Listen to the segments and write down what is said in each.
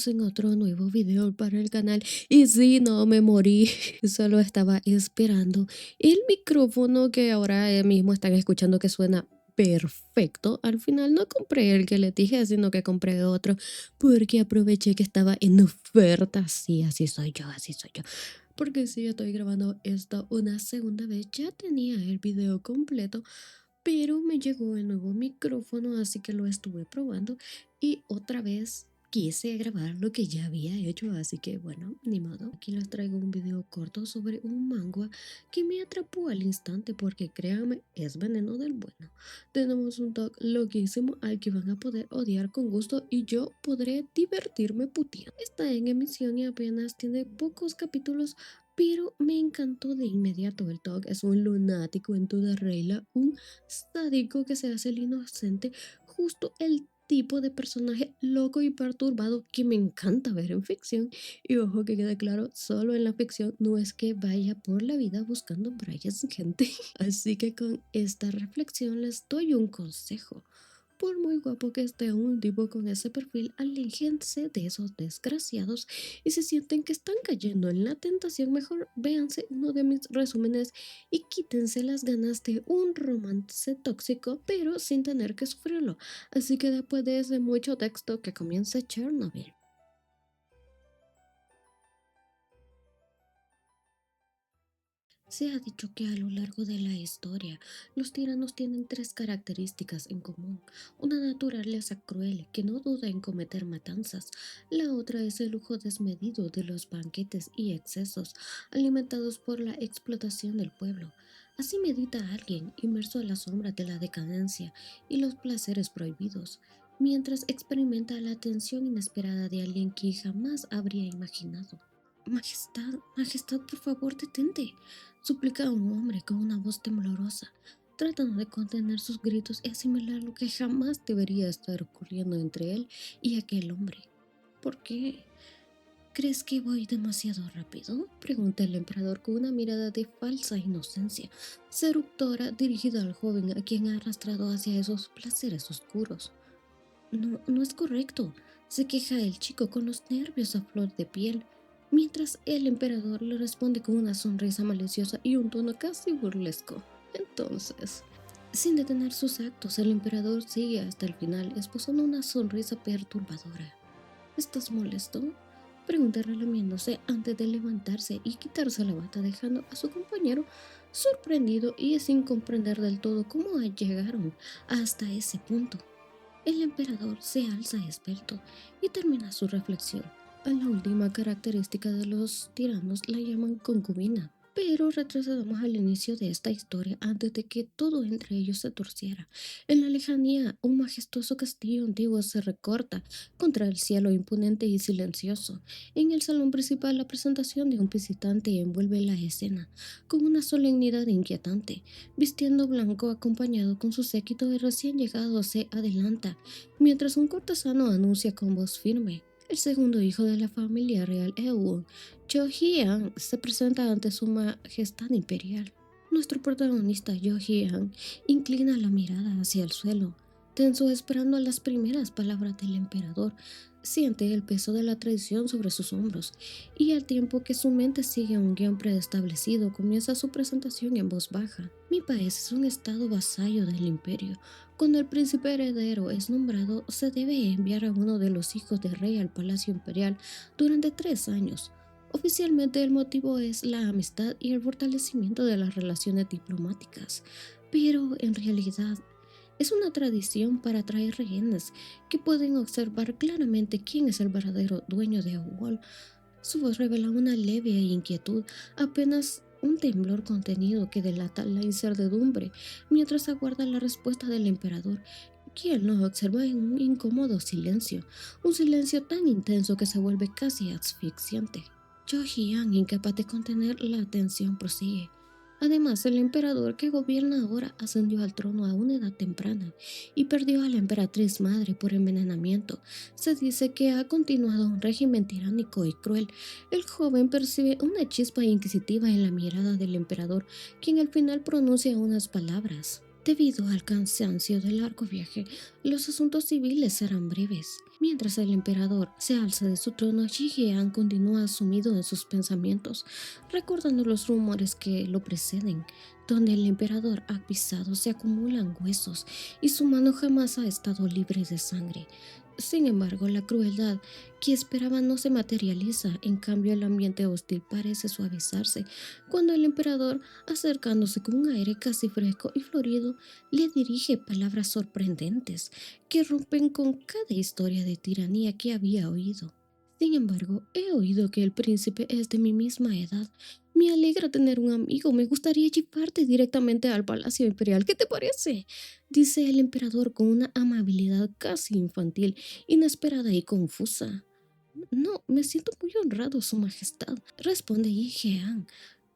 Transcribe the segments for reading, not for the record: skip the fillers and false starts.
Estamos en otro nuevo video para el canal y sí, no me morí, solo estaba esperando el micrófono que ahora mismo están escuchando que suena perfecto. Al final no compré el que les dije, sino que compré otro porque aproveché que estaba en oferta. Sí, así soy yo, así soy yo. Porque sí, estoy grabando esto una segunda vez. Ya tenía el video completo, pero me llegó el nuevo micrófono, así que lo estuve probando y otra vez quise grabar lo que ya había hecho, así que bueno, ni modo. Aquí les traigo un video corto sobre un manga que me atrapó al instante porque créanme, es veneno del bueno. Tenemos un talk loquísimo al que van a poder odiar con gusto y yo podré divertirme puteando. Está en emisión y apenas tiene pocos capítulos, pero me encantó de inmediato. El talk es un lunático en toda regla, un sádico que se hace el inocente, justo el tipo de personaje loco y perturbado que me encanta ver en ficción. Y ojo que quede claro, solo en la ficción, no es que vaya por la vida buscando brayas gente. Así que con esta reflexión les doy un consejo. Por muy guapo que esté un tipo con ese perfil, aléjense de esos desgraciados y si sienten que están cayendo en la tentación, mejor véanse uno de mis resúmenes y quítense las ganas de un romance tóxico, pero sin tener que sufrirlo. Así que después de ese mucho texto, que comience Chernobyl. Se ha dicho que a lo largo de la historia, los tiranos tienen tres características en común. Una naturaleza cruel que no duda en cometer matanzas. La otra es el lujo desmedido de los banquetes y excesos, alimentados por la explotación del pueblo. Así medita alguien inmerso a la sombra de la decadencia y los placeres prohibidos, mientras experimenta la atención inesperada de alguien que jamás habría imaginado. Majestad, Majestad, por favor, detente, suplica a un hombre con una voz temblorosa, tratando de contener sus gritos y asimilar lo que jamás debería estar ocurriendo entre él y aquel hombre. ¿Por qué? ¿Crees que voy demasiado rápido? Pregunta el emperador con una mirada de falsa inocencia, seductora dirigida al joven a quien ha arrastrado hacia esos placeres oscuros. No, no es correcto, se queja el chico con los nervios a flor de piel, mientras el emperador le responde con una sonrisa maliciosa y un tono casi burlesco. Entonces, sin detener sus actos, el emperador sigue hasta el final, esbozando una sonrisa perturbadora. ¿Estás molesto? Pregunta relamiéndose antes de levantarse y quitarse la bata, dejando a su compañero sorprendido y sin comprender del todo cómo llegaron hasta ese punto. El emperador se alza esbelto y termina su reflexión. A la última característica de los tiranos la llaman concubina. Pero retrocedamos al inicio de esta historia antes de que todo entre ellos se torciera. En la lejanía, un majestuoso castillo antiguo se recorta contra el cielo imponente y silencioso. En el salón principal, la presentación de un visitante envuelve la escena con una solemnidad inquietante. Vistiendo blanco, acompañado con su séquito de recién llegado, se adelanta, mientras un cortesano anuncia con voz firme. El segundo hijo de la familia real Eun, Cho Hyang, se presenta ante su majestad imperial. Nuestro protagonista, Yo Hyang, inclina la mirada hacia el suelo, tenso esperando las primeras palabras del emperador. Siente el peso de la traición sobre sus hombros, y al tiempo que su mente sigue un guión preestablecido, comienza su presentación en voz baja. Mi país es un estado vasallo del imperio. Cuando el príncipe heredero es nombrado, se debe enviar a uno de los hijos del rey al palacio imperial durante 3 años. Oficialmente el motivo es la amistad y el fortalecimiento de las relaciones diplomáticas, pero en realidad es una tradición para atraer rehenes que pueden observar claramente quién es el verdadero dueño de Awol. Su voz revela una leve inquietud, apenas un temblor contenido que delata la incertidumbre, mientras aguarda la respuesta del emperador, quien lo observa en un incómodo silencio, un silencio tan intenso que se vuelve casi asfixiante. Cho Hyang, incapaz de contener la atención, prosigue. Además, el emperador que gobierna ahora ascendió al trono a una edad temprana y perdió a la emperatriz madre por envenenamiento. Se dice que ha continuado un régimen tiránico y cruel. El joven percibe una chispa inquisitiva en la mirada del emperador, quien al final pronuncia unas palabras. Debido al cansancio del largo viaje, los asuntos civiles serán breves. Mientras el emperador se alza de su trono, Shigean continúa sumido en sus pensamientos, recordando los rumores que lo preceden. Donde el emperador ha pisado se acumulan huesos y su mano jamás ha estado libre de sangre. Sin embargo, la crueldad que esperaba no se materializa, en cambio el ambiente hostil parece suavizarse cuando el emperador, acercándose con un aire casi fresco y florido, le dirige palabras sorprendentes que rompen con cada historia de tiranía que había oído. Sin embargo, he oído que el príncipe es de mi misma edad. Me alegra tener un amigo. Me gustaría llevarte directamente al Palacio Imperial. ¿Qué te parece? Dice el emperador con una amabilidad casi infantil, inesperada y confusa. No, me siento muy honrado, Su Majestad, responde Yi Jean,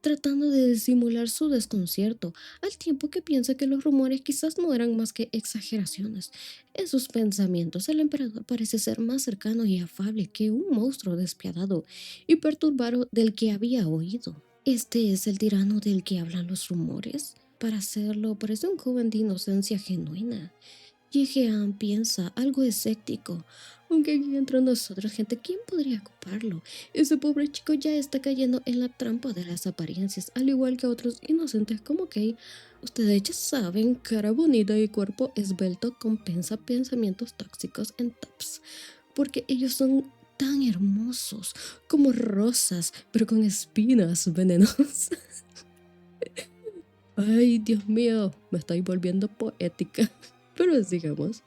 tratando de disimular su desconcierto, al tiempo que piensa que los rumores quizás no eran más que exageraciones. En sus pensamientos, el emperador parece ser más cercano y afable que un monstruo despiadado y perturbado del que había oído. ¿Este es el tirano del que hablan los rumores? Para hacerlo, parece un joven de inocencia genuina. Yejean piensa, algo escéptico. Aunque aquí entre nosotros, gente, ¿quién podría ocuparlo? Ese pobre chico ya está cayendo en la trampa de las apariencias, al igual que otros inocentes como Kay. Ustedes ya saben, cara bonita y cuerpo esbelto compensa pensamientos tóxicos en tops, porque ellos son tan hermosos como rosas, pero con espinas venenosas. Ay, Dios mío, me estoy volviendo poética. Pero sigamos.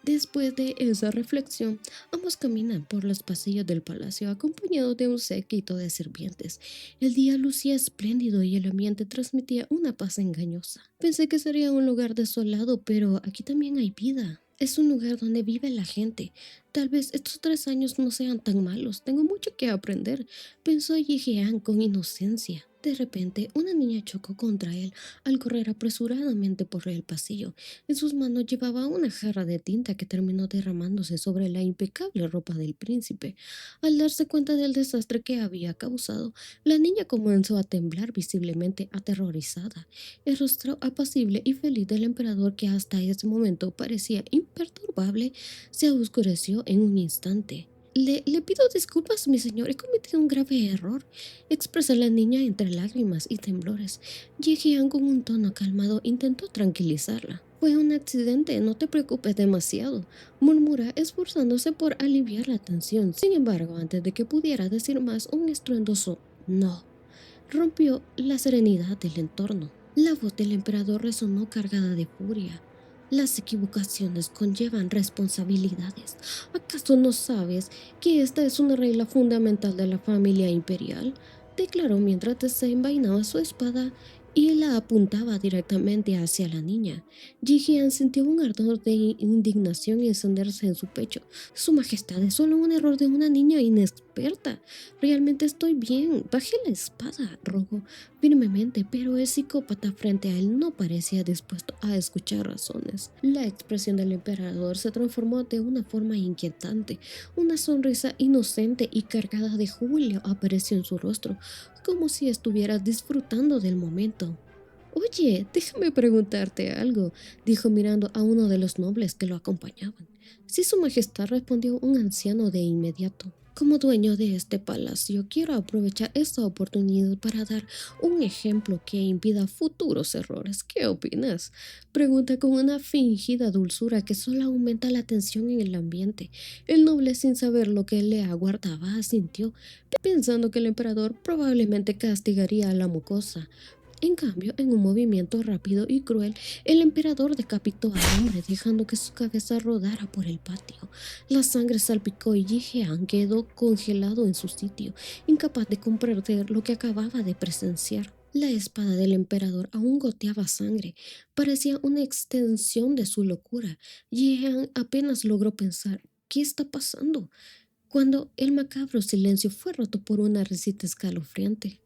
Después de esa reflexión, ambos caminan por los pasillos del palacio acompañados de un séquito de sirvientes. El día lucía espléndido y el ambiente transmitía una paz engañosa. Pensé que sería un lugar desolado, pero aquí también hay vida. Es un lugar donde vive la gente. Tal vez estos 3 años no sean tan malos. Tengo mucho que aprender, pensó Yejean con inocencia. De repente, una niña chocó contra él al correr apresuradamente por el pasillo. En sus manos llevaba una jarra de tinta que terminó derramándose sobre la impecable ropa del príncipe. Al darse cuenta del desastre que había causado, la niña comenzó a temblar visiblemente aterrorizada. El rostro apacible y feliz del emperador, que hasta ese momento parecía imperturbable, se oscureció en un instante. Le pido disculpas, mi señor, he cometido un grave error, expresó la niña entre lágrimas y temblores. Yejian, con un tono calmado, intentó tranquilizarla. Fue un accidente, no te preocupes demasiado, murmura, esforzándose por aliviar la tensión. Sin embargo, antes de que pudiera decir más, un estruendoso no rompió la serenidad del entorno. La voz del emperador resonó cargada de furia. Las equivocaciones conllevan responsabilidades. ¿Acaso no sabes que esta es una regla fundamental de la familia imperial? Declaró mientras desenvainaba su espada y la apuntaba directamente hacia la niña. Jijian sintió un ardor de indignación encenderse en su pecho. Su majestad, es solo un error de una niña inexperta. Realmente estoy bien. Baje la espada, rogó firmemente, pero el psicópata frente a él no parecía dispuesto a escuchar razones. La expresión del emperador se transformó de una forma inquietante. Una sonrisa inocente y cargada de júbilo apareció en su rostro, como si estuviera disfrutando del momento. Oye, déjame preguntarte algo, dijo mirando a uno de los nobles que lo acompañaban. Sí, su majestad, respondió un anciano de inmediato. Como dueño de este palacio, quiero aprovechar esta oportunidad para dar un ejemplo que impida futuros errores. ¿Qué opinas? Pregunta con una fingida dulzura que solo aumenta la tensión en el ambiente. El noble, sin saber lo que le aguardaba, asintió, pensando que el emperador probablemente castigaría a la mocosa. En cambio, en un movimiento rápido y cruel, el emperador decapitó al hombre, dejando que su cabeza rodara por el patio. La sangre salpicó y Jijean quedó congelado en su sitio, incapaz de comprender lo que acababa de presenciar. La espada del emperador aún goteaba sangre, parecía una extensión de su locura. Jijean apenas logró pensar, ¿qué está pasando?, cuando el macabro silencio fue roto por una risita escalofriante.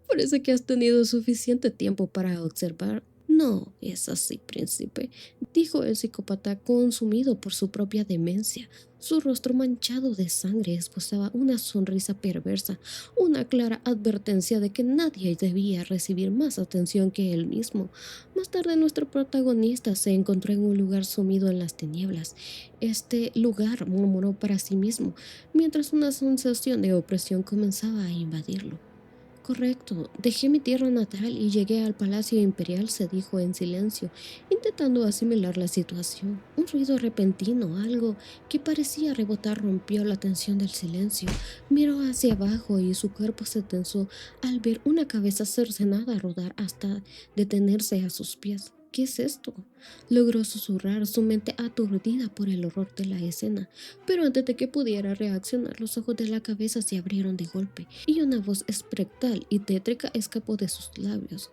Parece que has tenido suficiente tiempo para observar. No es así, príncipe, dijo el psicópata consumido por su propia demencia. Su rostro manchado de sangre esbozaba una sonrisa perversa, una clara advertencia de que nadie debía recibir más atención que él mismo. Más tarde nuestro protagonista se encontró en un lugar sumido en las tinieblas. Este lugar, murmuró para sí mismo, mientras una sensación de opresión comenzaba a invadirlo. Correcto, dejé mi tierra natal y llegué al Palacio Imperial, se dijo en silencio, intentando asimilar la situación. Un ruido repentino, algo que parecía rebotar, rompió la tensión del silencio. Miró hacia abajo y su cuerpo se tensó al ver una cabeza cercenada rodar hasta detenerse a sus pies. ¿Qué es esto? Logró susurrar, su mente aturdida por el horror de la escena, pero antes de que pudiera reaccionar, los ojos de la cabeza se abrieron de golpe y una voz espectral y tétrica escapó de sus labios.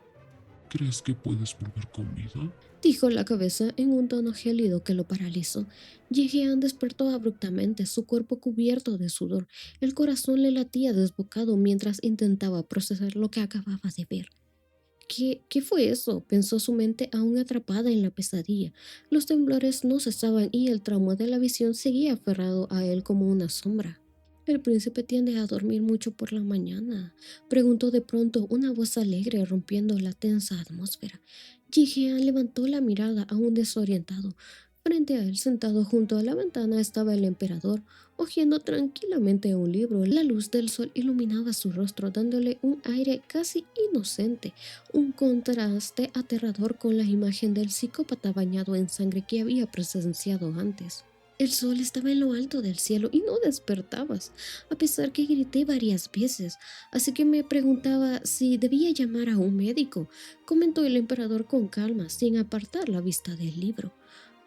¿Crees que puedes volver con vida? Dijo la cabeza en un tono gélido que lo paralizó. Yejean despertó abruptamente, su cuerpo cubierto de sudor. El corazón le latía desbocado mientras intentaba procesar lo que acababa de ver. ¿Qué fue eso? Pensó su mente aún atrapada en la pesadilla. Los temblores no cesaban y el trauma de la visión seguía aferrado a él como una sombra. ¿El príncipe tiende a dormir mucho por la mañana? Preguntó de pronto una voz alegre rompiendo la tensa atmósfera. Jijean levantó la mirada aún desorientado. Frente a él, sentado junto a la ventana, estaba el emperador, hojeando tranquilamente un libro. La luz del sol iluminaba su rostro, dándole un aire casi inocente, un contraste aterrador con la imagen del psicópata bañado en sangre que había presenciado antes. El sol estaba en lo alto del cielo y no despertabas, a pesar que grité varias veces, así que me preguntaba si debía llamar a un médico, comentó el emperador con calma, sin apartar la vista del libro.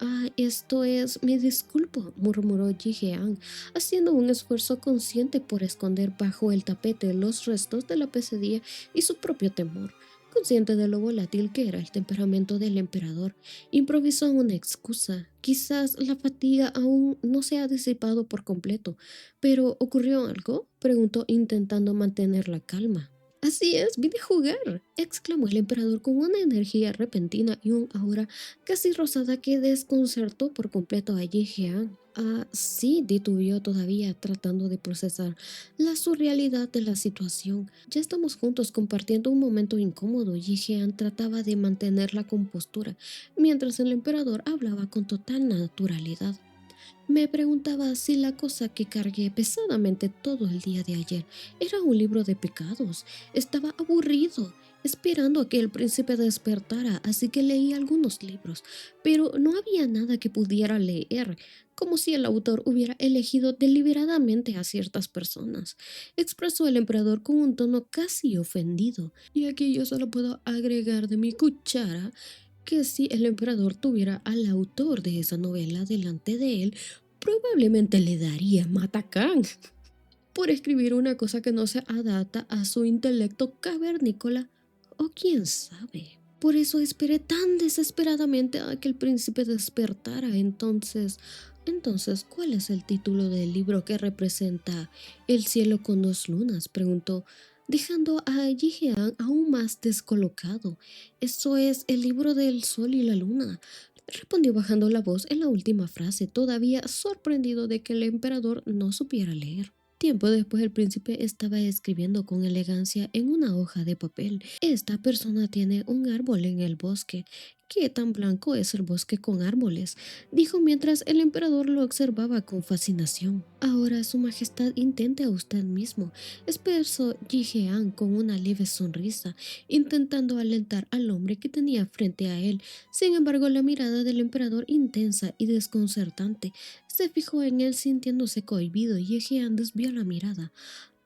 Ah, esto es, me disculpo, murmuró Jigean, haciendo un esfuerzo consciente por esconder bajo el tapete los restos de la pesadilla y su propio temor. Consciente de lo volátil que era el temperamento del emperador, improvisó una excusa. Quizás la fatiga aún no se ha disipado por completo. ¿Pero ocurrió algo? Preguntó intentando mantener la calma. Así es, vine a jugar, exclamó el emperador con una energía repentina y un aura casi rosada que desconcertó por completo a Yi Jian. Ah, sí, titubeó todavía tratando de procesar la surrealidad de la situación. Ya estamos juntos compartiendo un momento incómodo. Yi Jian trataba de mantener la compostura, mientras el emperador hablaba con total naturalidad. Me preguntaba si la cosa que cargué pesadamente todo el día de ayer era un libro de pecados. Estaba aburrido, esperando a que el príncipe despertara, así que leí algunos libros, pero no había nada que pudiera leer, como si el autor hubiera elegido deliberadamente a ciertas personas, expresó el emperador con un tono casi ofendido. Y aquí yo solo puedo agregar de mi cuchara que si el emperador tuviera al autor de esa novela delante de él, probablemente le daría matacán por escribir una cosa que no se adapta a su intelecto cavernícola, o quién sabe. Por eso esperé tan desesperadamente a que el príncipe despertara. Entonces, ¿cuál es el título del libro que representa el cielo con dos lunas? Preguntó, dejando a Jihean aún más descolocado. Eso es el libro del sol y la luna, respondió bajando la voz en la última frase, todavía sorprendido de que el emperador no supiera leer. Tiempo después el príncipe estaba escribiendo con elegancia en una hoja de papel. Esta persona tiene un árbol en el bosque. ¿Qué tan blanco es el bosque con árboles? Dijo mientras el emperador lo observaba con fascinación. Ahora, su majestad, intente a usted mismo, expresó Jijean con una leve sonrisa, intentando alentar al hombre que tenía frente a él. Sin embargo, la mirada del emperador, intensa y desconcertante, se fijó en él sintiéndose cohibido y Egean desvió la mirada.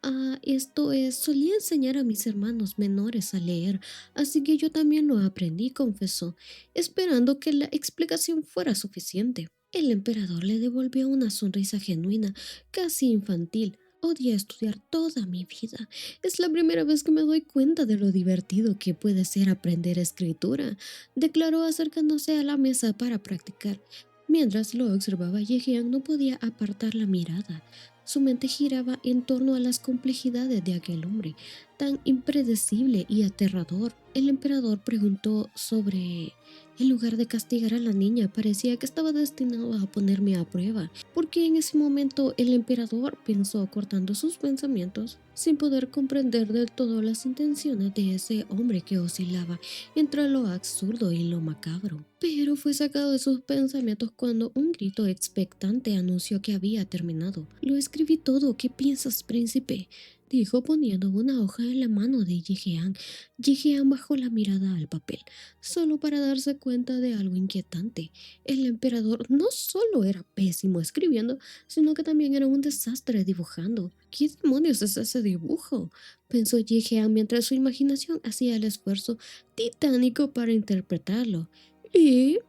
Ah, esto es, solía enseñar a mis hermanos menores a leer, así que yo también lo aprendí, confesó, esperando que la explicación fuera suficiente. El emperador le devolvió una sonrisa genuina, casi infantil. Odié estudiar toda mi vida. Es la primera vez que me doy cuenta de lo divertido que puede ser aprender escritura, declaró acercándose a la mesa para practicar. Mientras lo observaba, Yejian no podía apartar la mirada. Su mente giraba en torno a las complejidades de aquel hombre, tan impredecible y aterrador. El emperador preguntó sobre en lugar de castigar a la niña, parecía que estaba destinado a ponerme a prueba, porque en ese momento el emperador pensó cortando sus pensamientos, sin poder comprender del todo las intenciones de ese hombre que oscilaba entre lo absurdo y lo macabro. Pero fue sacado de sus pensamientos cuando un grito expectante anunció que había terminado. Lo escribí todo, ¿qué piensas, príncipe? Dijo poniendo una hoja en la mano de Jijean. Jijean bajó la mirada al papel solo para darse cuenta de algo inquietante. El emperador no solo era pésimo escribiendo, sino que también era un desastre dibujando. ¿Qué demonios es ese dibujo? Pensó Jigean mientras su imaginación hacía el esfuerzo titánico para interpretarlo. Y,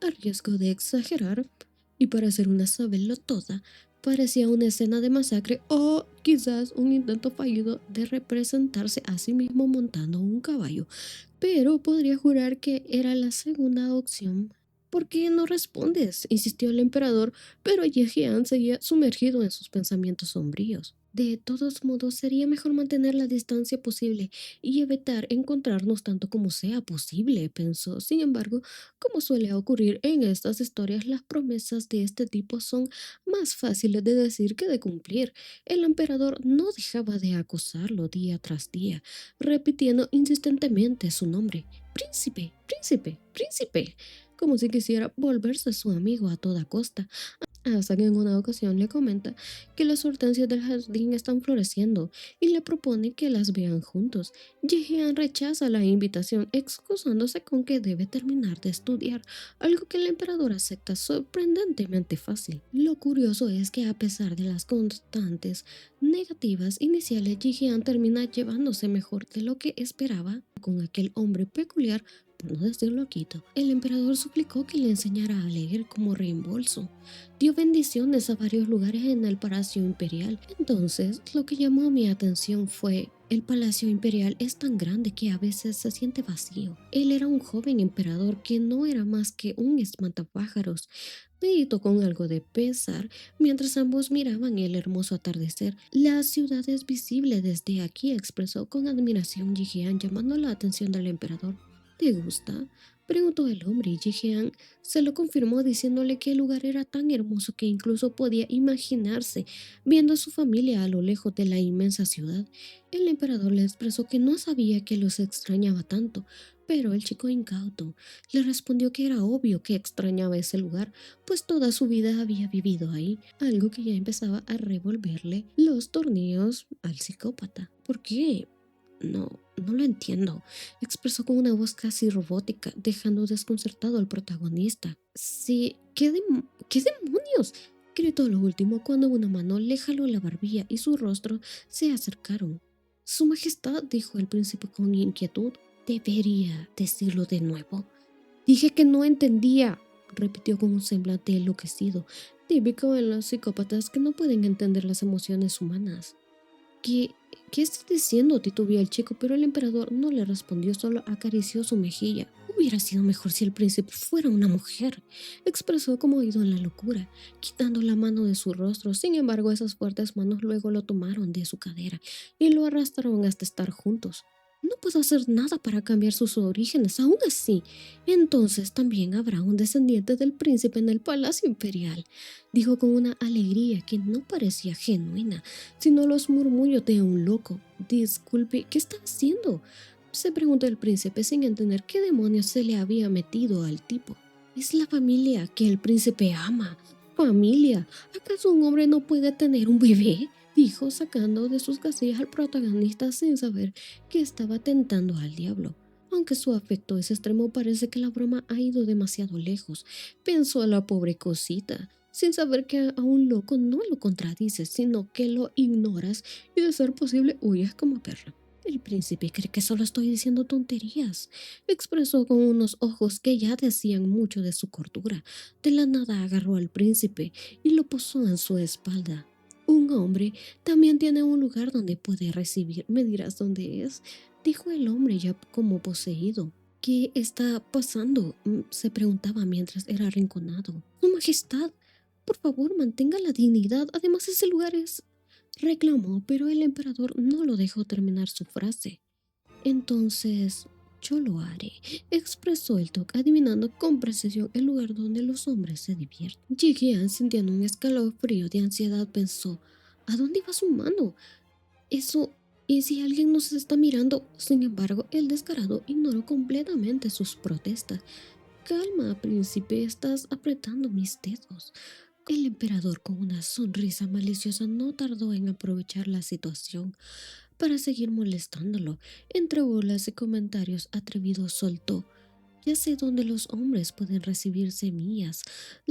a riesgo de exagerar, y para hacer una toda, parecía una escena de masacre o quizás un intento fallido de representarse a sí mismo montando un caballo, pero podría jurar que era la segunda opción. ¿Por qué no respondes? Insistió el emperador, pero Yejian seguía sumergido en sus pensamientos sombríos. De todos modos, sería mejor mantener la distancia posible y evitar encontrarnos tanto como sea posible, pensó. Sin embargo, como suele ocurrir en estas historias, las promesas de este tipo son más fáciles de decir que de cumplir. El emperador no dejaba de acosarlo día tras día, repitiendo insistentemente su nombre. Príncipe, príncipe, príncipe, como si quisiera volverse su amigo a toda costa, hasta que en una ocasión le comenta que las hortensias del jardín están floreciendo y le propone que las vean juntos. Jehan rechaza la invitación, excusándose con que debe terminar de estudiar, algo que el emperador acepta sorprendentemente fácil. Lo curioso es que a pesar de las constantes negativas iniciales, Jehan termina llevándose mejor de lo que esperaba con aquel hombre peculiar, por no decirlo quito. El emperador suplicó que le enseñara a leer como reembolso. Dio bendiciones a varios lugares en el Palacio Imperial. Entonces, lo que llamó mi atención fue el Palacio Imperial es tan grande que a veces se siente vacío. Él era un joven emperador que no era más que un espantapájaros. Meditó con algo de pesar mientras ambos miraban el hermoso atardecer. La ciudad es visible desde aquí, expresó con admiración Jijian, llamando la atención del emperador. ¿Te gusta? Preguntó el hombre y Jijian se lo confirmó diciéndole que el lugar era tan hermoso que incluso podía imaginarse viendo a su familia a lo lejos de la inmensa ciudad. El emperador le expresó que no sabía que los extrañaba tanto, pero el chico incauto le respondió que era obvio que extrañaba ese lugar, pues toda su vida había vivido ahí, algo que ya empezaba a revolverle los tornillos al psicópata. ¿Por qué? No lo entiendo, expresó con una voz casi robótica, dejando desconcertado al protagonista. Sí, ¿qué demonios? Gritó lo último cuando una mano le jaló la barbilla y su rostro se acercaron. Su Majestad, dijo el príncipe con inquietud, debería decirlo de nuevo. Dije que no entendía, repitió con un semblante enloquecido, típico en los psicópatas que no pueden entender las emociones humanas. ¿Qué, qué estás diciendo? Titubeó el chico, pero el emperador no le respondió, solo acarició su mejilla. Hubiera sido mejor si el príncipe fuera una mujer, expresó como ido en la locura, quitando la mano de su rostro. Sin embargo, esas fuertes manos luego lo tomaron de su cadera y lo arrastraron hasta estar juntos. No puedo hacer nada para cambiar sus orígenes, aún así. Entonces también habrá un descendiente del príncipe en el palacio imperial, dijo con una alegría que no parecía genuina, sino los murmullos de un loco. Disculpe, ¿qué está haciendo? Se preguntó el príncipe sin entender qué demonios se le había metido al tipo. Es la familia que el príncipe ama. ¿Familia? ¿Acaso un hombre no puede tener un bebé? Dijo sacando de sus casillas al protagonista sin saber que estaba tentando al diablo. Aunque su afecto es extremo, parece que la broma ha ido demasiado lejos, pensó la pobre cosita, sin saber que a un loco no lo contradices, sino que lo ignoras y de ser posible huyes como perro. El príncipe cree que solo estoy diciendo tonterías, expresó con unos ojos que ya decían mucho de su cordura. De la nada agarró al príncipe y lo posó en su espalda. Un hombre también tiene un lugar donde puede recibir. ¿Me dirás dónde es? Dijo el hombre ya como poseído. ¿Qué está pasando? Se preguntaba mientras era arrinconado. Su Majestad, por favor, mantenga la dignidad. Además, ese lugar es reclamó, pero el emperador no lo dejó terminar su frase. Entonces, yo lo haré, expresó el Toc, adivinando con precisión el lugar donde los hombres se divierten. Jigian, sintiendo un escalofrío de ansiedad, pensó, ¿a dónde va su mano? Eso, ¿y si alguien nos está mirando? Sin embargo, el descarado ignoró completamente sus protestas. Calma, príncipe, estás apretando mis dedos. El emperador, con una sonrisa maliciosa, no tardó en aprovechar la situación para seguir molestándolo. Entre burlas y comentarios atrevidos soltó. Ya sé dónde los hombres pueden recibir semillas.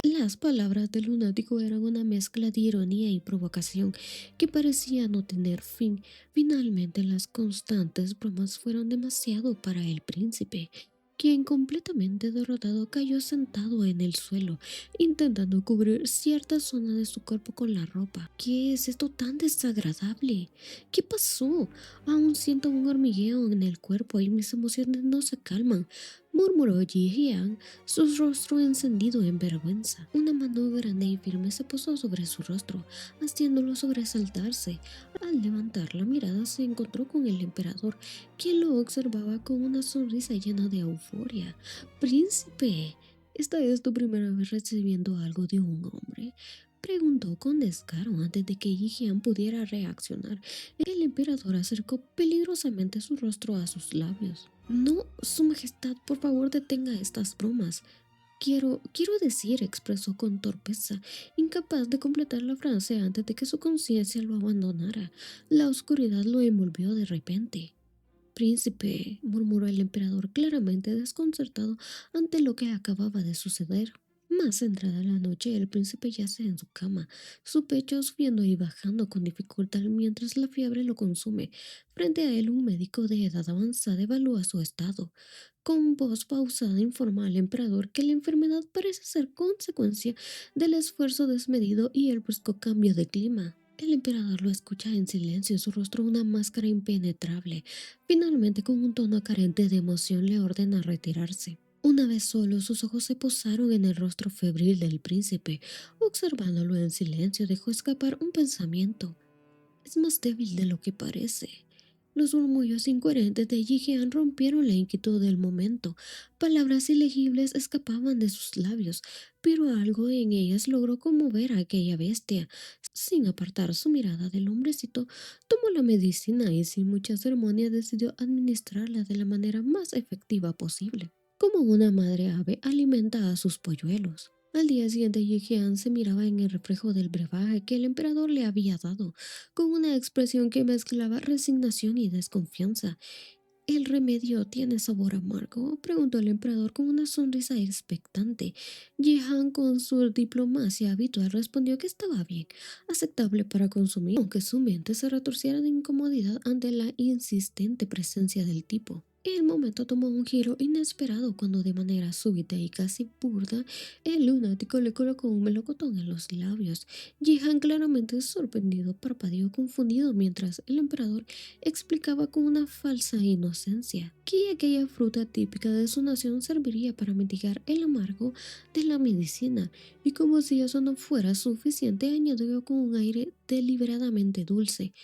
Las palabras del lunático eran una mezcla de ironía y provocación que parecía no tener fin. Finalmente, las constantes bromas fueron demasiado para el príncipe, quien completamente derrotado cayó sentado en el suelo, intentando cubrir cierta zona de su cuerpo con la ropa. ¿Qué es esto tan desagradable? ¿Qué pasó? Aún siento un hormigueo en el cuerpo y mis emociones no se calman, murmuró Ji Jian, su rostro encendido en vergüenza. Una mano grande y firme se posó sobre su rostro, haciéndolo sobresaltarse. Al levantar la mirada se encontró con el emperador, quien lo observaba con una sonrisa llena de euforia. Príncipe, ¿esta es tu primera vez recibiendo algo de un hombre? Preguntó con descaro antes de que Yi Jian pudiera reaccionar. El emperador acercó peligrosamente su rostro a sus labios. No, Su Majestad, por favor detenga estas bromas. Quiero decir, expresó con torpeza, incapaz de completar la frase antes de que su conciencia lo abandonara. La oscuridad lo envolvió de repente. Príncipe, murmuró el emperador, claramente desconcertado ante lo que acababa de suceder. Más entrada la noche, el príncipe yace en su cama, su pecho subiendo y bajando con dificultad mientras la fiebre lo consume. Frente a él, un médico de edad avanzada evalúa su estado. Con voz pausada informa al emperador que la enfermedad parece ser consecuencia del esfuerzo desmedido y el brusco cambio de clima. El emperador lo escucha en silencio, su rostro una máscara impenetrable. Finalmente, con un tono carente de emoción, le ordena retirarse. Una vez solo, sus ojos se posaron en el rostro febril del príncipe. Observándolo en silencio, dejó escapar un pensamiento. Es más débil de lo que parece. Los murmullos incoherentes de Jigean rompieron la inquietud del momento. Palabras ilegibles escapaban de sus labios, pero algo en ellas logró conmover a aquella bestia. Sin apartar su mirada del hombrecito, tomó la medicina y sin mucha ceremonia decidió administrarla de la manera más efectiva posible, como una madre ave alimenta a sus polluelos. Al día siguiente, Yijian se miraba en el reflejo del brebaje que el emperador le había dado, con una expresión que mezclaba resignación y desconfianza. ¿El remedio tiene sabor amargo?, preguntó el emperador con una sonrisa expectante. Yihan, con su diplomacia habitual, respondió que estaba bien, aceptable para consumir, aunque su mente se retorciera de incomodidad ante la insistente presencia del tipo. El momento tomó un giro inesperado cuando de manera súbita y casi burda el lunático le colocó un melocotón en los labios. Jihan, claramente sorprendido, parpadeó confundido mientras el emperador explicaba con una falsa inocencia que aquella fruta típica de su nación serviría para mitigar el amargo de la medicina, y como si eso no fuera suficiente, añadió con un aire deliberadamente dulce: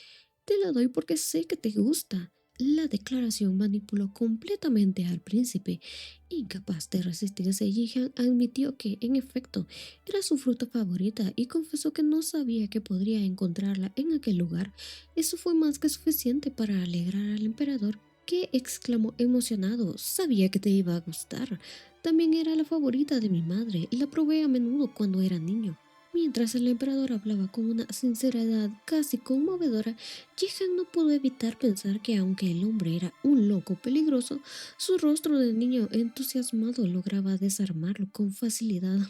te la doy porque sé que te gusta. La declaración manipuló completamente al príncipe. Incapaz de resistirse, Jihan admitió que, en efecto, era su fruta favorita y confesó que no sabía que podría encontrarla en aquel lugar. Eso fue más que suficiente para alegrar al emperador, que exclamó emocionado: sabía que te iba a gustar. También era la favorita de mi madre, la probé a menudo cuando era niño. Mientras el emperador hablaba con una sinceridad casi conmovedora, Jihan no pudo evitar pensar que, aunque el hombre era un loco peligroso, su rostro de niño entusiasmado lograba desarmarlo con facilidad.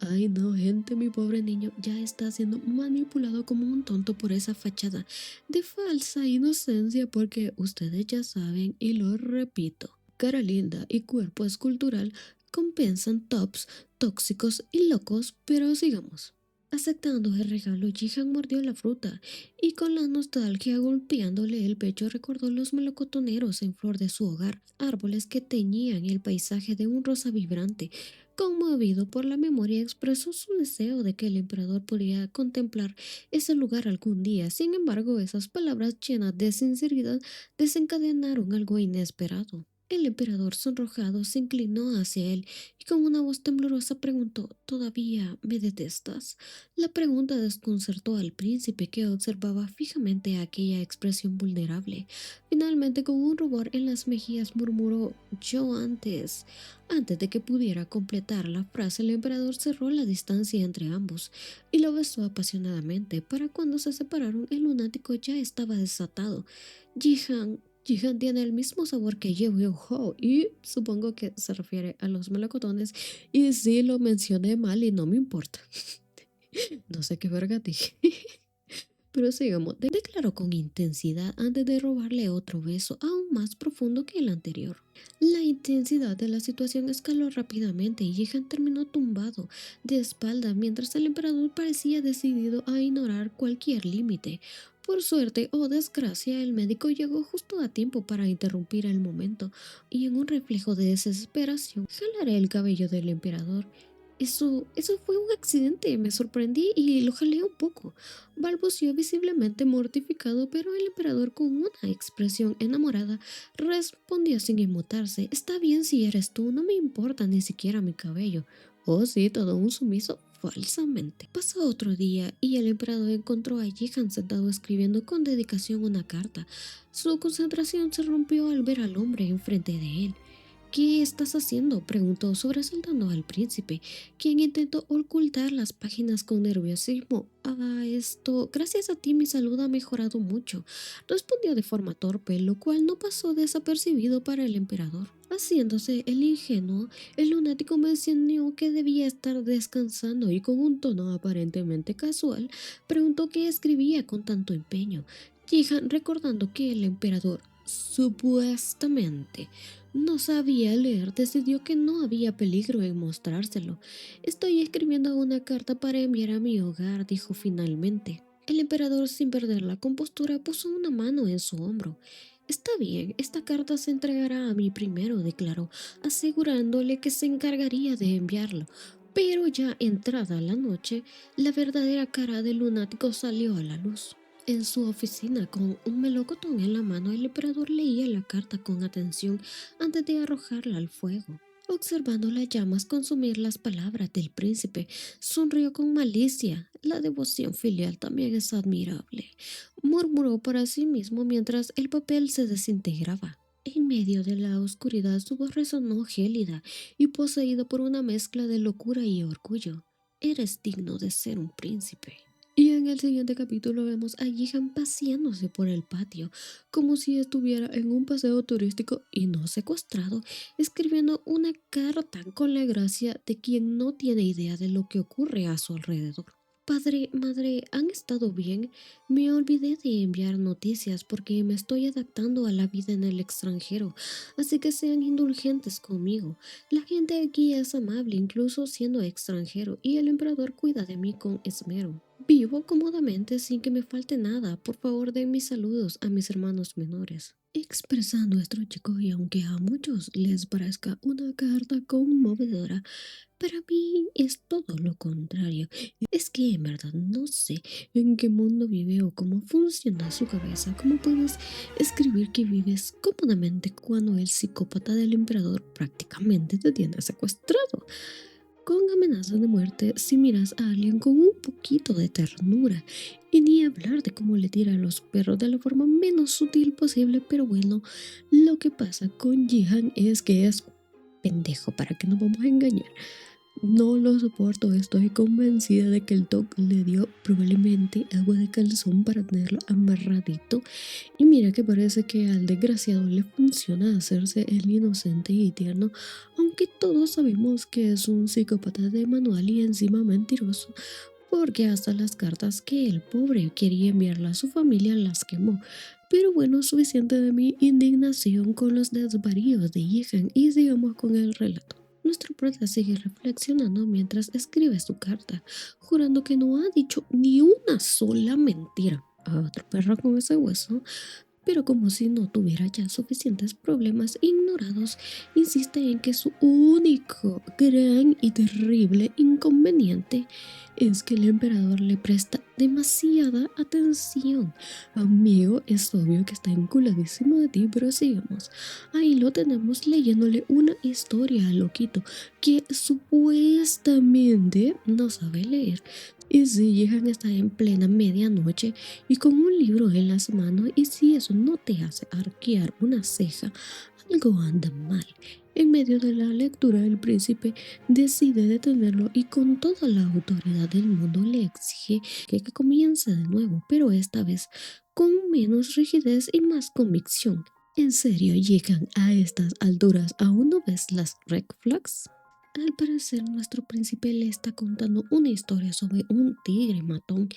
Ay, no, gente, mi pobre niño ya está siendo manipulado como un tonto por esa fachada de falsa inocencia, porque ustedes ya saben, y lo repito, cara linda y cuerpo escultural compensan tops tóxicos y locos, pero sigamos. Aceptando el regalo, Jihan mordió la fruta y con la nostalgia golpeándole el pecho recordó los melocotoneros en flor de su hogar, árboles que teñían el paisaje de un rosa vibrante. Conmovido por la memoria, expresó su deseo de que el emperador pudiera contemplar ese lugar algún día. Sin embargo, esas palabras llenas de sinceridad desencadenaron algo inesperado. El emperador sonrojado se inclinó hacia él y con una voz temblorosa preguntó: ¿Todavía me detestas? La pregunta desconcertó al príncipe, que observaba fijamente aquella expresión vulnerable. Finalmente, con un rubor en las mejillas, murmuró: yo antes. Antes de que pudiera completar la frase, el emperador cerró la distancia entre ambos y lo besó apasionadamente. Para cuando se separaron, el lunático ya estaba desatado. Jihan tiene el mismo sabor que Yu-Gi-Oh! Y supongo que se refiere a los melocotones. Y sí, lo mencioné mal y no me importa. No sé qué verga dije. Pero sigamos. Declaró con intensidad antes de robarle otro beso, aún más profundo que el anterior. La intensidad de la situación escaló rápidamente y Jihan terminó tumbado de espalda mientras el emperador parecía decidido a ignorar cualquier límite. Por suerte o desgracia, el médico llegó justo a tiempo para interrumpir el momento y en un reflejo de desesperación jalaré el cabello del emperador. Eso fue un accidente, me sorprendí y lo jalé un poco. Balbuceó visiblemente mortificado, pero el emperador, con una expresión enamorada, respondió sin inmutarse: está bien si eres tú, no me importa ni siquiera mi cabello. Oh, sí, todo un sumiso. Falsamente. Pasó otro día y el emperador encontró a Jihan sentado escribiendo con dedicación una carta. Su concentración se rompió al ver al hombre enfrente de él. ¿Qué estás haciendo?, preguntó, sobresaltando al príncipe, quien intentó ocultar las páginas con nerviosismo. Gracias a ti mi salud ha mejorado mucho, respondió de forma torpe, lo cual no pasó desapercibido para el emperador. Haciéndose el ingenuo, el lunático mencionó que debía estar descansando y con un tono aparentemente casual preguntó qué escribía con tanto empeño. Jihan, recordando que el emperador supuestamente no sabía leer, decidió que no había peligro en mostrárselo. Estoy escribiendo una carta para enviar a mi hogar, dijo finalmente. El emperador, sin perder la compostura, puso una mano en su hombro. Está bien, esta carta se entregará a mí primero, declaró, asegurándole que se encargaría de enviarlo. Pero ya entrada la noche, la verdadera cara del lunático salió a la luz. En su oficina, con un melocotón en la mano, el emperador leía la carta con atención antes de arrojarla al fuego. Observando las llamas consumir las palabras del príncipe, sonrió con malicia. La devoción filial también es admirable, murmuró para sí mismo mientras el papel se desintegraba. En medio de la oscuridad su voz resonó gélida y poseída por una mezcla de locura y orgullo. Eres digno de ser un príncipe. Y en el siguiente capítulo vemos a Jihan paseándose por el patio, como si estuviera en un paseo turístico y no secuestrado, escribiendo una carta con la gracia de quien no tiene idea de lo que ocurre a su alrededor. Padre, madre, ¿han estado bien? Me olvidé de enviar noticias porque me estoy adaptando a la vida en el extranjero, así que sean indulgentes conmigo. La gente aquí es amable, incluso siendo extranjero, y el emperador cuida de mí con esmero. Vivo cómodamente sin que me falte nada. Por favor, den mis saludos a mis hermanos menores. Expresa nuestro chico, y aunque a muchos les parezca una carta conmovedora, para mí es todo lo contrario. Es que en verdad no sé en qué mundo vive o cómo funciona su cabeza. ¿Cómo puedes escribir que vives cómodamente cuando el psicópata del emperador prácticamente te tiene secuestrado? Con amenazas de muerte si miras a alguien con un poquito de ternura. Y ni hablar de cómo le tira a los perros de la forma menos sutil posible. Pero bueno, lo que pasa con Jihan es que es pendejo, para que nos vamos a engañar. No lo soporto, estoy convencida de que el doc le dio probablemente agua de calzón para tenerlo amarradito. Y mira que parece que al desgraciado le funciona hacerse el inocente y tierno, aunque todos sabemos que es un psicópata de manual y encima mentiroso, porque hasta las cartas que el pobre quería enviarle a su familia las quemó. Pero bueno, suficiente de mi indignación con los desvaríos de Jihan y sigamos con el relato. Nuestro prota sigue reflexionando mientras escribe su carta, jurando que no ha dicho ni una sola mentira. A otro perro con ese hueso, pero como si no tuviera ya suficientes problemas ignorados, insiste en que su único gran y terrible inconveniente es que el emperador le presta demasiada atención. Amigo, es obvio que está enculadísimo de ti, pero sigamos. Ahí lo tenemos leyéndole una historia al loquito que supuestamente no sabe leer. Y si llegan a estar en plena medianoche y con un libro en las manos, y si eso no te hace arquear una ceja, algo anda mal. En medio de la lectura, el príncipe decide detenerlo y con toda la autoridad del mundo le exige que comience de nuevo, pero esta vez con menos rigidez y más convicción. ¿En serio llegan a estas alturas? ¿Aún no ves las red flags? Al parecer, nuestro príncipe le está contando una historia sobre un tigre matón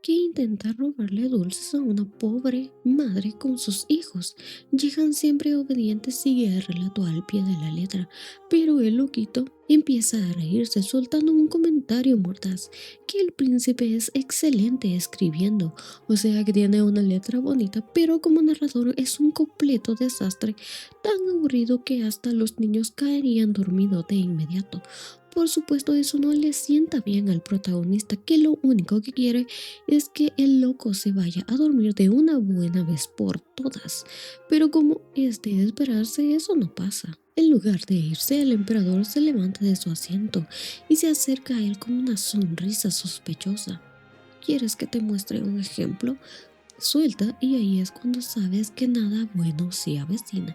que intenta robarle dulces a una pobre madre con sus hijos. Llegan siempre obedientes, sigue el relato al pie de la letra, pero el loquito empieza a reírse soltando un comentario mordaz que el príncipe es excelente escribiendo, o sea que tiene una letra bonita, pero como narrador es un completo desastre, tan aburrido que hasta los niños caerían dormidos de inmediato. Por supuesto, eso no le sienta bien al protagonista, que lo único que quiere es que el loco se vaya a dormir de una buena vez por todas. Pero como es de esperarse, eso no pasa. En lugar de irse, el emperador se levanta de su asiento y se acerca a él con una sonrisa sospechosa. ¿Quieres que te muestre un ejemplo? Suelta, y ahí es cuando sabes que nada bueno se avecina.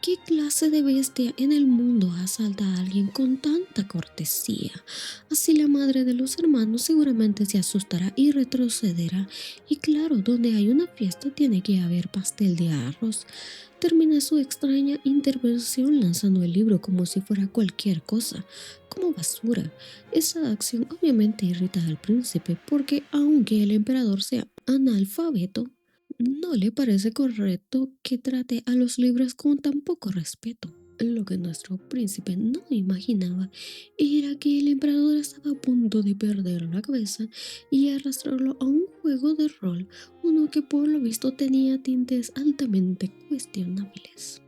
¿Qué clase de bestia en el mundo asalta a alguien con tanta cortesía? Así la madre de los hermanos seguramente se asustará y retrocederá. Y claro, donde hay una fiesta tiene que haber pastel de arroz. Termina su extraña intervención lanzando el libro como si fuera cualquier cosa, como basura. Esa acción obviamente irrita al príncipe porque aunque el emperador sea analfabeto, no le parece correcto que trate a los libros con tan poco respeto. Lo que nuestro príncipe no imaginaba era que el emperador estaba a punto de perder la cabeza y arrastrarlo a un juego de rol, uno que por lo visto tenía tintes altamente cuestionables.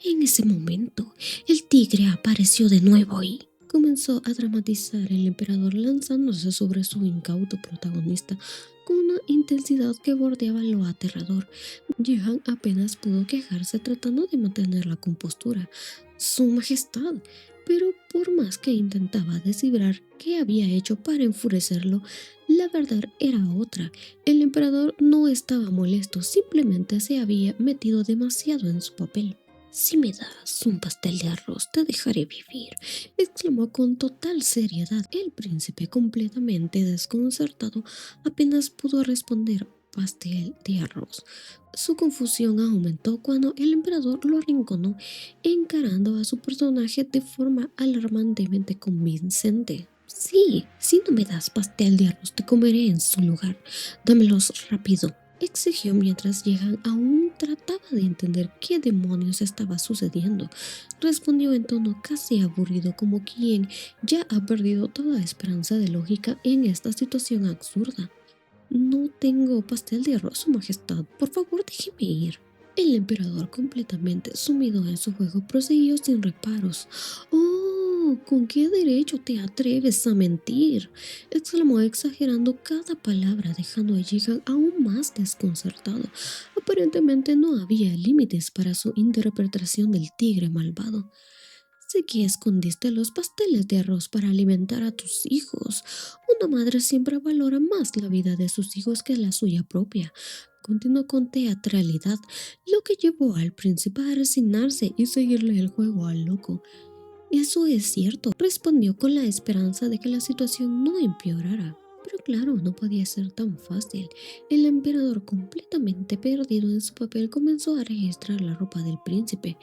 En ese momento, el tigre apareció de nuevo y comenzó a dramatizar el emperador lanzándose sobre su incauto protagonista con una intensidad que bordeaba lo aterrador. Jehan apenas pudo quejarse tratando de mantener la compostura. Su majestad. Pero por más que intentaba descifrar qué había hecho para enfurecerlo, la verdad era otra. El emperador no estaba molesto, simplemente se había metido demasiado en su papel. Si me das un pastel de arroz, te dejaré vivir, exclamó con total seriedad. El príncipe, completamente desconcertado, apenas pudo responder pastel de arroz. Su confusión aumentó cuando el emperador lo arrinconó, encarando a su personaje de forma alarmantemente convincente. Sí, si no me das pastel de arroz, te comeré en su lugar. Dámelos rápido, exigió mientras Jehan aún trataba de entender qué demonios estaba sucediendo. Respondió en tono casi aburrido, como quien ya ha perdido toda esperanza de lógica en esta situación absurda. No tengo pastel de arroz, su majestad. Por favor, déjeme ir. El emperador, completamente sumido en su juego, prosiguió sin reparos. ¡Oh! ¿Con qué derecho te atreves a mentir? Exclamó exagerando cada palabra, dejando a Jihan aún más desconcertado. Aparentemente no había límites para su interpretación del tigre malvado. Sé que escondiste los pasteles de arroz para alimentar a tus hijos. Una madre siempre valora más la vida de sus hijos que la suya propia. Continuó con teatralidad, lo que llevó al príncipe a resignarse y seguirle el juego al loco. Eso es cierto, respondió con la esperanza de que la situación no empeorara. Pero claro, no podía ser tan fácil. El emperador, completamente perdido en su papel, comenzó a registrar la ropa del príncipe,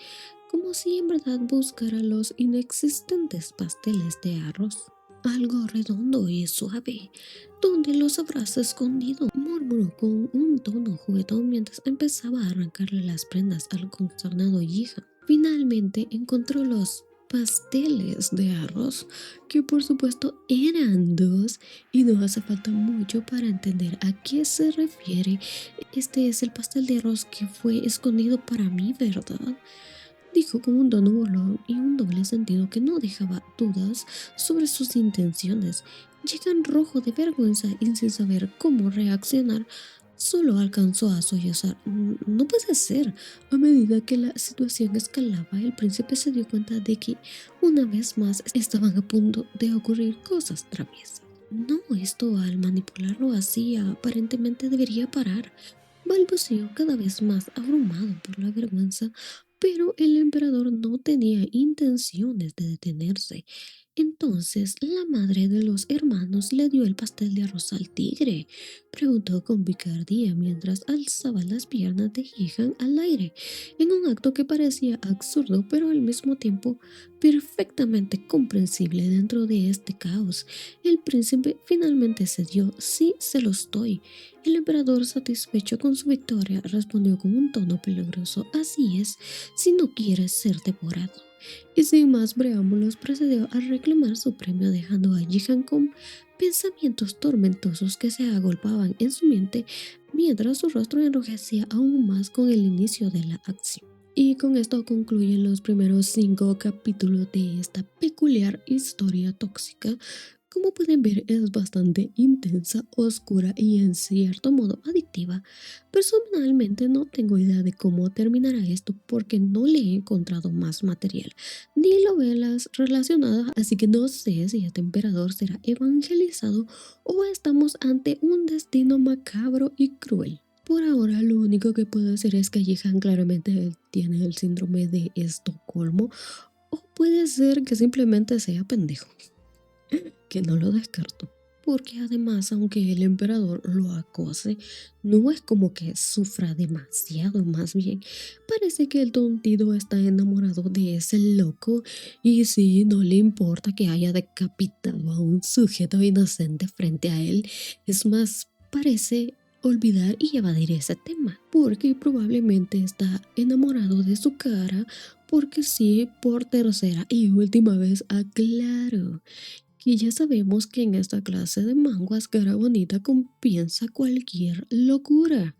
como si en verdad buscara los inexistentes pasteles de arroz. Algo redondo y suave. ¿Dónde los habrás escondido? Murmuró con un tono juguetón mientras empezaba a arrancarle las prendas al consternado hija. Finalmente encontró los pasteles de arroz, que por supuesto eran dos, y no hace falta mucho para entender a qué se refiere. Este es el pastel de arroz que fue escondido para mí, ¿verdad? Dijo con un tono burlón y un doble sentido que no dejaba dudas sobre sus intenciones. Llegan rojo de vergüenza y sin saber cómo reaccionar, solo alcanzó a sollozar. No puede ser. A medida que la situación escalaba, el príncipe se dio cuenta de que una vez más estaban a punto de ocurrir cosas traviesas. No, esto al manipularlo así aparentemente debería parar. Balbuceó cada vez más abrumado por la vergüenza, pero el emperador no tenía intenciones de detenerse. Entonces la madre de los hermanos le dio el pastel de arroz al tigre, preguntó con picardía mientras alzaba las piernas de Jihan al aire, en un acto que parecía absurdo pero al mismo tiempo perfectamente comprensible dentro de este caos. El príncipe finalmente cedió. Sí, se lo estoy. El emperador, satisfecho con su victoria, respondió con un tono peligroso: así es, si no quieres ser devorado. Y sin más preámbulos procedió a reclamar su premio, dejando a Jihan con pensamientos tormentosos que se agolpaban en su mente mientras su rostro enrojecía aún más con el inicio de la acción. Y con esto concluyen los primeros 5 capítulos de esta peculiar historia tóxica. Como pueden ver, es bastante intensa, oscura y en cierto modo adictiva. Personalmente no tengo idea de cómo terminará esto porque no le he encontrado más material ni novelas relacionadas, así que no sé si este emperador será evangelizado o estamos ante un destino macabro y cruel. Por ahora lo único que puedo decir es que Jihan claramente tiene el síndrome de Estocolmo, o puede ser que simplemente sea pendejo, que no lo descarto. Porque además, aunque el emperador lo acose, no es como que sufra demasiado, más bien parece que el tontito está enamorado de ese loco y sí, no le importa que haya decapitado a un sujeto inocente frente a él. Es más, parece olvidar y evadir ese tema, porque probablemente está enamorado de su cara, porque sí, por tercera y última vez aclaro que ya sabemos que en esta clase de manguas cara bonita compensa cualquier locura.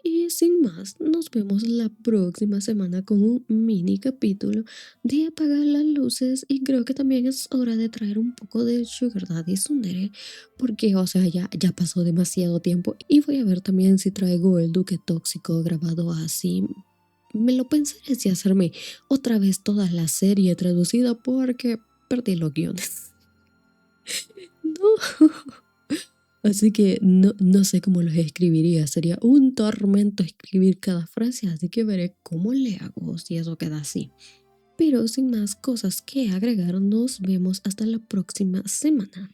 Y sin más, nos vemos la próxima semana con un mini capítulo de apagar las luces, y creo que también es hora de traer un poco de Sugar Daddy Tsundere, porque o sea, ya pasó demasiado tiempo y voy a ver también si traigo el Duque Tóxico grabado así. Me lo pensaré si hacerme otra vez toda la serie traducida porque perdí los guiones. No. Así que no sé cómo los escribiría. Sería un tormento escribir cada frase, así que veré cómo le hago si eso queda así. Pero sin más cosas que agregar, nos vemos hasta la próxima semana.